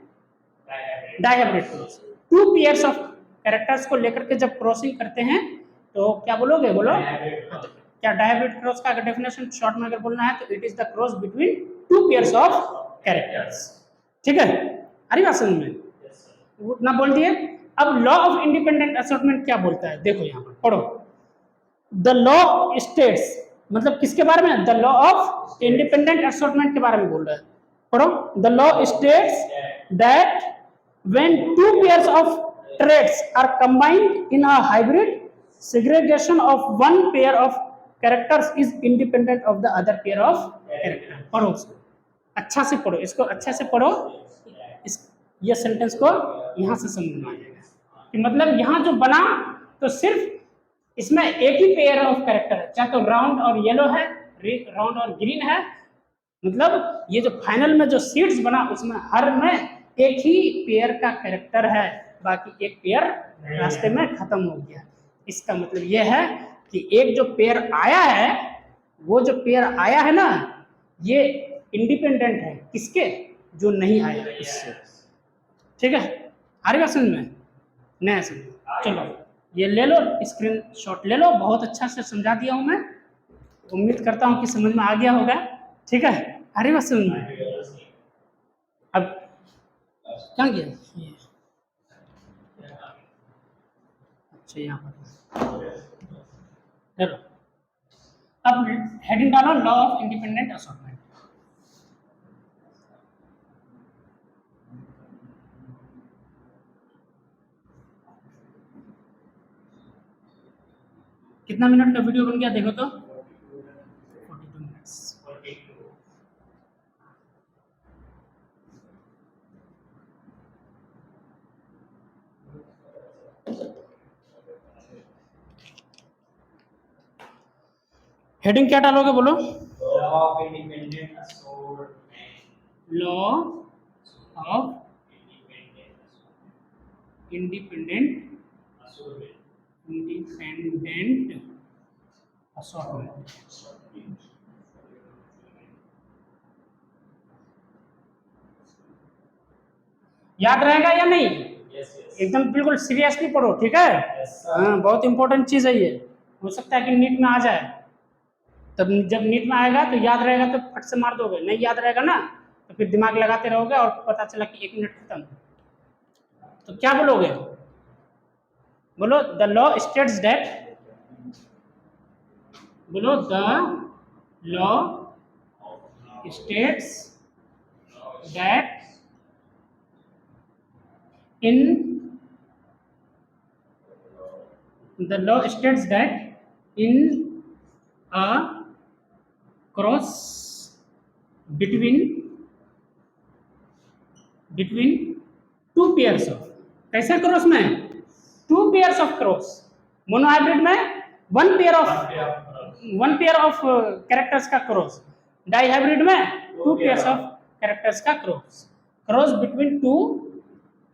Dihybrid cross. 2 pairs of characters को लेकर के जब क्रॉसिंग करते हैं तो क्या बोलोगे? बोलो क्या डायहाइब्रिड क्रॉस का अगर डेफिनेशन शॉर्ट में अगर बोलना है तो it is the cross between two pairs of characters. ठीक है, अरे बात समझ में, उतना बोल दिए। अब लॉ ऑफ इंडिपेंडेंट असॉर्टमेंट क्या बोलता है, देखो यहाँ पर पढ़ो। द लॉ स्टेट्स, मतलब किसके बारे में, the law of independent assortment के बारे में बोल रहा है, पढ़ो। The law states that when to pairs of traits are combined in a hybrid, segregation of one pair of characters is independent of the other pair of character। पढ़ो उसको अच्छा से, पढ़ो इसको अच्छे से पढ़ो, इस ये सेंटेंस को यहाँ से समझ में आ जाएगा कि मतलब यहाँ जो बना तो सिर्फ इसमें एक ही पेयर ऑफ कैरेक्टर है, चाहे तो राउंड और येलो है, राउंड और ग्रीन है, मतलब ये जो फाइनल में जो सीड्स बना उसमें हर में एक ही पेयर का कैरेक्टर है, बाकी एक पेयर रास्ते में खत्म हो गया। इसका मतलब यह है कि एक जो पेयर आया है, वो जो पेयर आया है ना, ये इंडिपेंडेंट है किसके, जो नहीं आया इससे। ठीक है, आ रही बात समझ में, नहीं समझ, चलो ये ले लो, स्क्रीन शॉट ले लो, बहुत अच्छा से समझा दिया हूं मैं, उम्मीद करता हूं कि समझ में आ गया होगा। ठीक है, आ रही बात समझ में। अब क्या गया ये, अच्छा यहाँ पर चलो, अब हेडिंग डालो लॉ ऑफ इंडिपेंडेंट असॉर्टमेंट। कितना मिनट का वीडियो बन गया देखो तो, 42 मिनट्स। हेडिंग क्या डालोगे बोलो, law of independent assortment, law of independent assortment. याद रहेगा या नहीं? एकदम बिल्कुल सीरियसली पढ़ो, ठीक है। हाँ, बहुत इंपॉर्टेंट चीज है ये, हो सकता है कि नीट में आ जाए, तब जब नीट में आएगा तो याद रहेगा तो फट से मार दोगे, नहीं याद रहेगा ना तो फिर दिमाग लगाते रहोगे और पता चला कि 1 मिनट खत्म। तो क्या बोलोगे, बोलो द लॉ स्टेट्स दैट, बोलो the law states that in the law states that in a cross between two pairs of, कैसे क्रॉस में, 2 pairs of क्रॉस, मोनोहाइब्रिड में 1 पेयर ऑफ कैरेक्टर्स का क्रॉस, डाइहाइब्रिड में 2 पेयर्स ऑफ कैरेक्टर्स का cross, cross between 2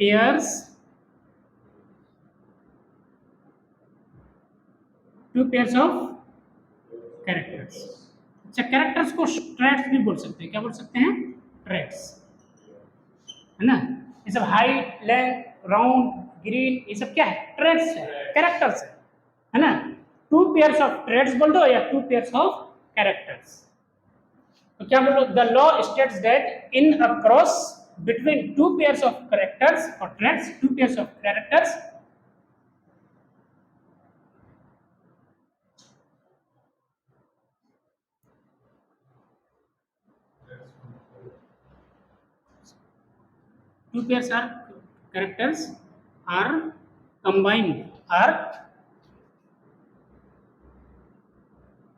pairs, 2 pairs of characters. अच्छा, characters को traits भी बोल सकते हैं, क्या बोल सकते हैं, ट्रेट्स, है ना। ये सब हाइट, लेंथ, राउंड, ग्रीन, ये सब क्या है, ट्रेट्स है, कैरेक्टर्स है ना। 2 पेयर्स ऑफ ट्रेट्स बोल दो या 2 पेयर्स ऑफ कैरेक्टर्स। तो क्या बोलो, the law states that in a cross between 2 pairs of characters or traits, 2 pairs of characters, two pairs are characters are combined, are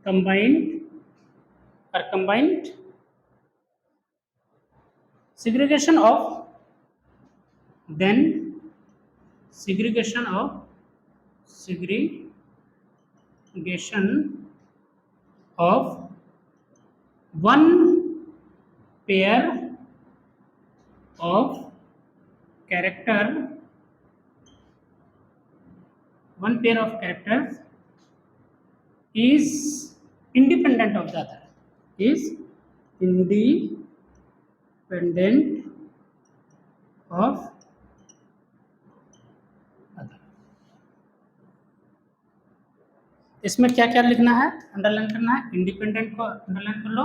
combined segregation of, then segregation of one pair of character, one pair of characters is independent of the other, is independent of other। इसमें क्या क्या लिखना है, underline करना है। Independent को underline कर लो,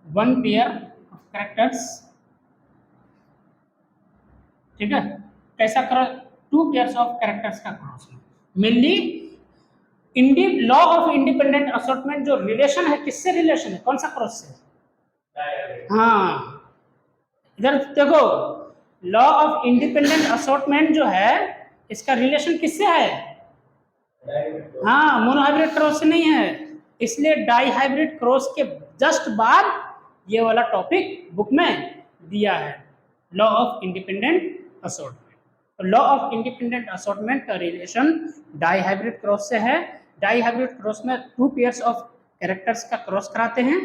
1 pair of characters, ठीक है। कैसा करो, 2 पेयर्स ऑफ कैरेक्टर्स का cross. Mainly law of independent assortment जो रिलेशन है, किससे रिलेशन है, कौन सा क्रॉस से? हाँ, इधर देखो, लॉ ऑफ इंडिपेंडेंट असॉर्टमेंट जो है इसका रिलेशन किससे है? हाँ, मोनोहाइब्रिड क्रॉस से नहीं है, इसलिए डाईहाइब्रिड क्रॉस के जस्ट बाद ये वाला टॉपिक बुक में दिया है, लॉ ऑफ इंडिपेंडेंट असॉर्टमेंट। तो लॉ ऑफ इंडिपेंडेंट असॉर्टमेंट का रिलेशन डाईहाइब्रिड क्रॉस से है। डाईहाइब्रिड क्रॉस में 2 पेयर्स ऑफ कैरेक्टर्स का क्रॉस कराते हैं,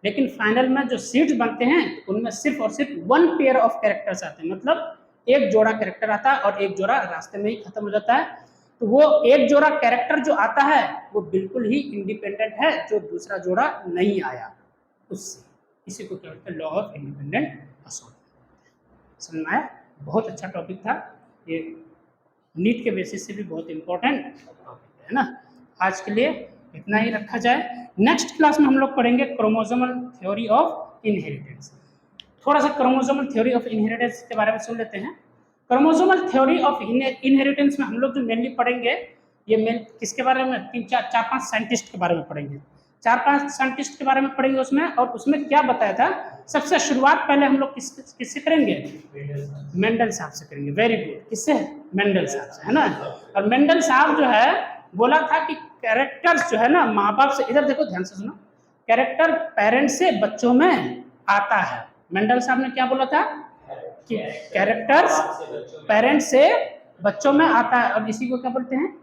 लेकिन फाइनल में जो सीड्स बनते हैं उनमें सिर्फ और सिर्फ 1 पेयर ऑफ कैरेक्टर्स आते हैं, मतलब एक जोड़ा कैरेक्टर आता है और एक जोड़ा रास्ते में ही खत्म हो जाता है। तो वो एक जोड़ा कैरेक्टर जो आता है वो बिल्कुल ही इंडिपेंडेंट है, जो दूसरा जोड़ा नहीं आया उससे। इसी को क्या कहते हैं, लॉ ऑफ इंडिपेंडेंट असॉर्टमेंट। समझ में आया? बहुत अच्छा टॉपिक था ये, नीट के बेसिस से भी बहुत इंपॉर्टेंट टॉपिक है ना। आज के लिए इतना ही रखा जाए। नेक्स्ट क्लास में हम लोग पढ़ेंगे क्रोमोसोमल थ्योरी ऑफ इनहेरिटेंस। थोड़ा सा क्रोमोसोमल थ्योरी ऑफ इनहेरिटेंस के बारे में सुन लेते हैं। क्रोमोसोमल थ्योरी ऑफ इनहेरिटेंस में हम लोग जो मेनली पढ़ेंगे, ये मेन किसके बारे में, 4-5 साइंटिस्ट के बारे में पढ़ेंगे। 4-5 साइंटिस्ट के बारे में पढ़ेंगे उसमें, और उसमें क्या बताया था। सबसे शुरुआत पहले हम लोग किससे करेंगे? मेंडल साहब से करेंगे। वेरी गुड, किससे? मेंडल साहब से, है ना। और मेंडल साहब जो है बोला था कि कैरेक्टर्स जो है ना माँ बाप से, इधर देखो ध्यान से सुनो, कैरेक्टर पेरेंट्स से बच्चों में आता है। मेंडल साहब ने क्या बोला था कि कैरेक्टर्स पेरेंट्स से बच्चों में आता है, और इसी को क्या बोलते हैं?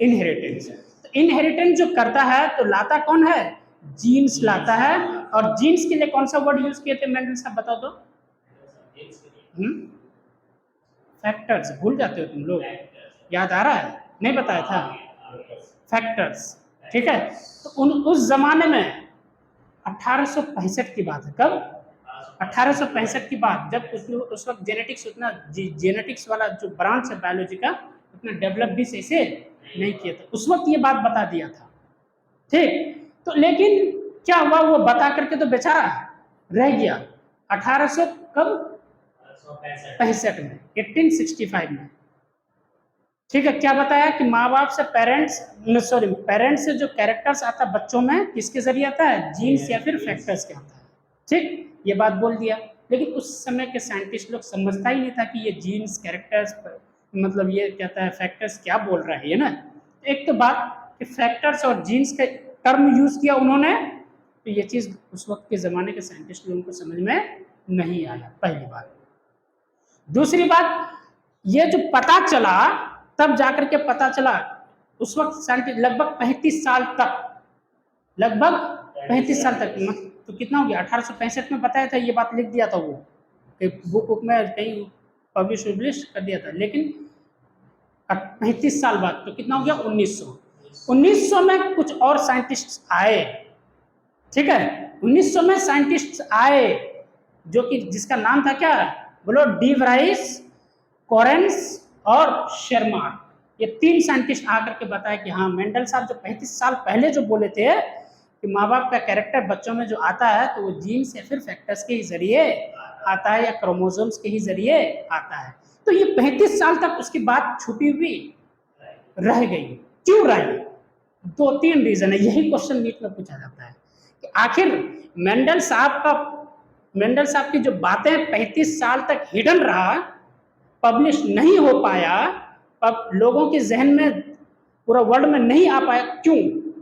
इनहेरिटेंस। तो इनहेरिटेंस जो करता है तो लाता कौन है? जीन्स लाता है। और जीन्स के लिए कौन सा वर्ड यूज किए थे मेंडल साहब, बताओ तो। फैक्टर्स, भूल जाते हो तुम लोग, याद आ रहा है? नहीं बताया था, फैक्टर्स, ठीक है। तो उस जमाने में 1865 की बात है। कब? 1865 की बात, जब उस वक्त जेनेटिक्स उतना, जेनेटिक्स वाला जो ब्रांच है बायोलॉजी का, उतना डेवलप भी सही से नहीं किया था। उस वक्त ये बात बता दिया था, ठीक। तो लेकिन क्या हुआ, वो बता करके तो बेचारा रह गया। 1800 कब? 65 में, 1865 में, ठीक है। क्या बताया कि माँ बाप से पेरेंट्स से जो कैरेक्टर्स आता है बच्चों में, किसके जरिए आता है? जीन्स या फिर फैक्टर्स के आता है, ठीक। ये बात बोल दिया, लेकिन उस समय के साइंटिस्ट लोग समझता ही नहीं था कि ये जीन्स, कैरेक्टर्स, मतलब ये कहता है फैक्टर्स, क्या बोल रहा है ये ना। एक तो बात कि फैक्टर्स और जीन्स का टर्म यूज किया उन्होंने, तो ये चीज उस वक्त के जमाने के साइंटिस्ट लोगों को समझ में नहीं आया, पहली बात। दूसरी बात, ये जो पता चला, तब जाकर के पता चला, उस वक्त साइंटिस्ट लगभग 35 साल तक, लगभग 35 साल तक, तो कितना हो गया, 1865 में बताया था, ये बात लिख दिया था वो, बुक में कहीं पब्लिश कर दिया था। लेकिन 35 साल बाद, तो कितना हो गया, 1900 में कुछ और साइंटिस्ट आए, ठीक है। 1900 में साइंटिस्ट आए, जो कि जिसका नाम था क्या, बोलो, डी व्राइस, कोरेंस और शेरमार्क। ये 3 साइंटिस्ट आकर के बताया कि हाँ, मेंडल साहब जो 35 साल पहले जो बोले थे कि माँ बाप का कैरेक्टर बच्चों में जो आता है तो वो जीन्स या फिर फैक्टर्स के ही जरिए आता है, या क्रोमोसोम्स के ही जरिए आता है। तो ये 35 साल तक उसकी बात छुपी हुई रह गई। क्यों रही? 2-3 रीजन है। यही क्वेश्चन नीट में पूछा जाता है कि आखिर मेंडल साहब की जो बातें 35 साल तक हिडन रहा, पब्लिश नहीं हो पाया, अब लोगों के जहन में, पूरा वर्ल्ड में नहीं आ पाया, क्यों?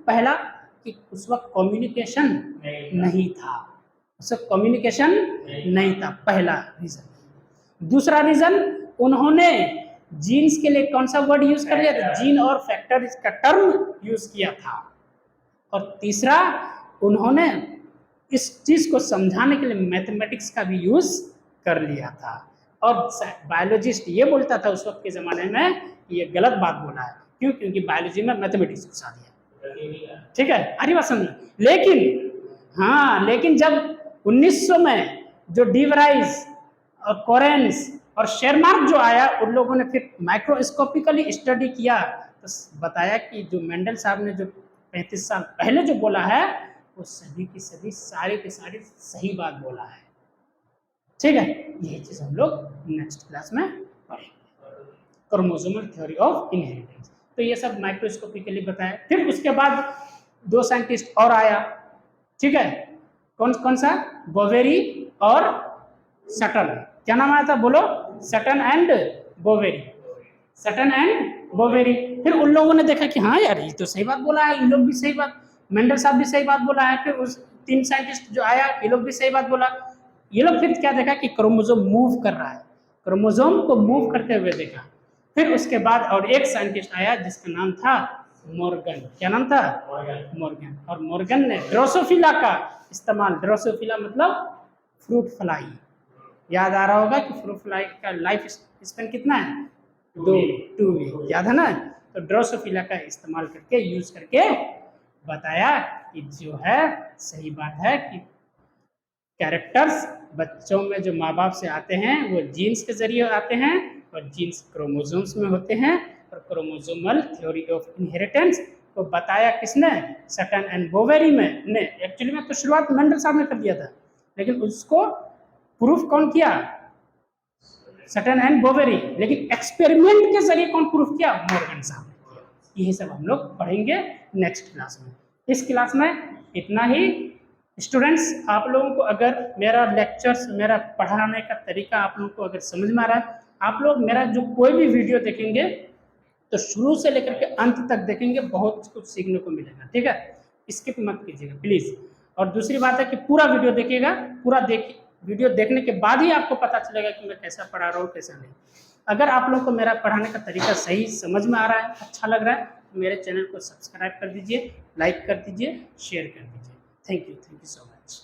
पहला कि उस वक्त कम्युनिकेशन नहीं था, उस वक्त कम्युनिकेशन नहीं था, पहला रीजन। दूसरा रीजन, उन्होंने जीन्स के लिए कौन सा वर्ड यूज कर लिया था? जीन और फैक्टर का टर्म यूज किया था। और तीसरा, उन्होंने इस चीज को समझाने के लिए मैथमेटिक्स का भी यूज कर लिया था। और बायोलॉजिस्ट ये बोलता था उस वक्त के ज़माने में कि ये गलत बात बोला है। क्यों? क्योंकि बायोलॉजी में मैथमेटिक्स घुसा दिया, ठीक है। अरे बात समझ। लेकिन जब 1900 में जो डी व्राइस और कोरेंस और शेरमार्क जो आया, उन लोगों ने फिर माइक्रोस्कोपिकली स्टडी किया, तो बस बताया कि जो मेंडल साहब ने जो 35 साल पहले जो बोला है वो सभी की सभी सारी की सारी सही बात बोला है। ठीक है, यही चीज़ हम लोग नेक्स्ट क्लास में पढ़ेंगे, क्रोमोसोमल थ्योरी ऑफ इनहेरिटेंस। तो ये सब माइक्रोस्कोपिकली बताया। फिर उसके बाद 2 साइंटिस्ट और आया, ठीक है, कौन कौन सा, बोवेरी और सटन। क्या नाम आया था बोलो, Sutton and Boveri, Sutton and Boveri. फिर उन लोगों ने देखा कि हाँ यार ये तो सही बात बोला है, ये लोग भी सही बात, मेंडल साहब भी सही बात बोला है। फिर उस 3 साइंटिस्ट जो आया ये लोग भी सही बात बोला। ये लोग फिर क्या देखा कि क्रोमोसोम मूव कर रहा है, क्रोमोसोम को मूव करते हुए देखा। फिर उसके बाद और एक साइंटिस्ट आया जिसका नाम था मॉर्गन। क्या नाम था, मॉर्गन। और मॉर्गन ने ड्रोसोफिला का इस्तेमाल, ड्रोसोफिला मतलब फ्रूट फ्लाई, याद आ रहा होगा कि फ्रूट फ्लाई का लाइफ स्पेन कितना है, 2 वीक, याद है ना। तो ड्रोसोफिला का इस्तेमाल करके, यूज करके बताया कि जो है सही बात है कि कैरेक्टर्स बच्चों में जो माँ बाप से आते हैं वो जीन्स के जरिए आते हैं और जीन्स क्रोमोसोम्स में होते हैं। और क्रोमोसोमल थ्योरी ऑफ इनहेरिटेंस को बताया किसने, सटन एंड बोवेरी में ने। एक्चुअली में तो शुरुआत मेंडल साहब ने कर दिया था, लेकिन उसको प्रूफ कौन किया, सटन एंड बोवेरी। लेकिन एक्सपेरिमेंट के जरिए कौन प्रूफ किया, मॉर्गन साहब ने किया। यही सब हम लोग पढ़ेंगे नेक्स्ट क्लास में। इस क्लास में इतना ही। स्टूडेंट्स, आप लोगों को अगर मेरा लेक्चर्स, मेरा पढ़ाने का तरीका आप लोगों को अगर समझ में आ रहा है, आप लोग मेरा जो कोई भी वीडियो देखेंगे तो शुरू से लेकर के अंत तक देखेंगे, बहुत कुछ सीखने को मिलेगा। ठीक है, स्किप मत कीजिएगा प्लीज़। और दूसरी बात है कि पूरा वीडियो देखिएगा, पूरा वीडियो देखने के बाद ही आपको पता चलेगा कि मैं कैसा पढ़ा रहा हूँ कैसा नहीं। अगर आप लोग को मेरा पढ़ाने का तरीका सही समझ में आ रहा है, अच्छा लग रहा है, तो मेरे चैनल को सब्सक्राइब कर दीजिए, लाइक कर दीजिए, शेयर कर दीजिए। Thank you so much.